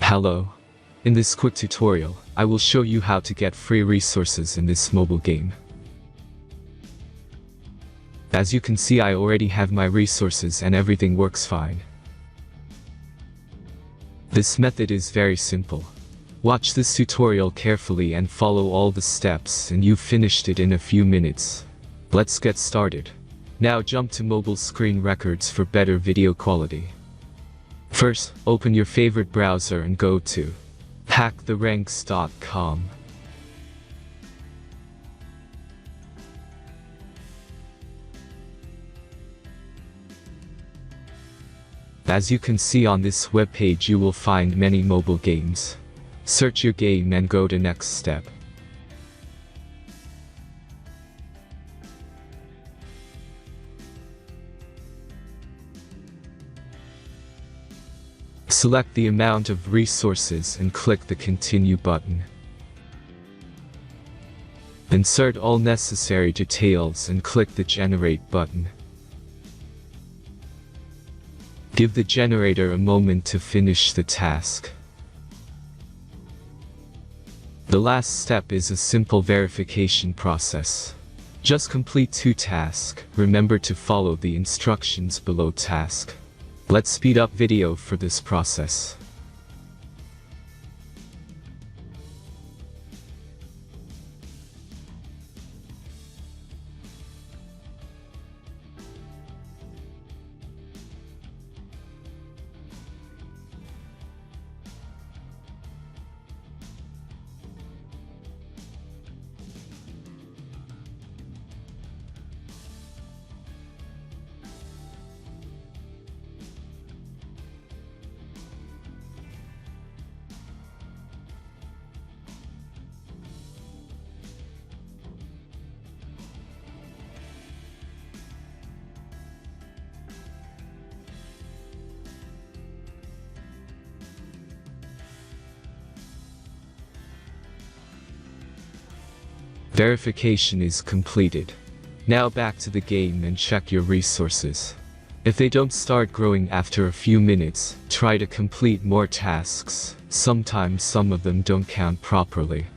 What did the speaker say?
Hello. In this quick tutorial, I will show you how to get free resources in this mobile game. As you can see, I already have my resources and everything works fine. This method is very simple. Watch this tutorial carefully and follow all the steps and you've finished it in a few minutes. Let's get started. Now jump to mobile screen records for better video quality. First, open your favorite browser and go to hacktheranks.com. As you can see on this webpage, you will find many mobile games. Search your game and go to next step. Select the amount of resources and click the Continue button. Insert all necessary details and click the Generate button. Give the generator a moment to finish the task. The last step is a simple verification process. Just complete 2 tasks. Remember to follow the instructions below task. Let's speed up video for this process. Verification is completed. Now back to the game and check your resources. If they don't start growing after a few minutes, try to complete more tasks. Sometimes some of them don't count properly.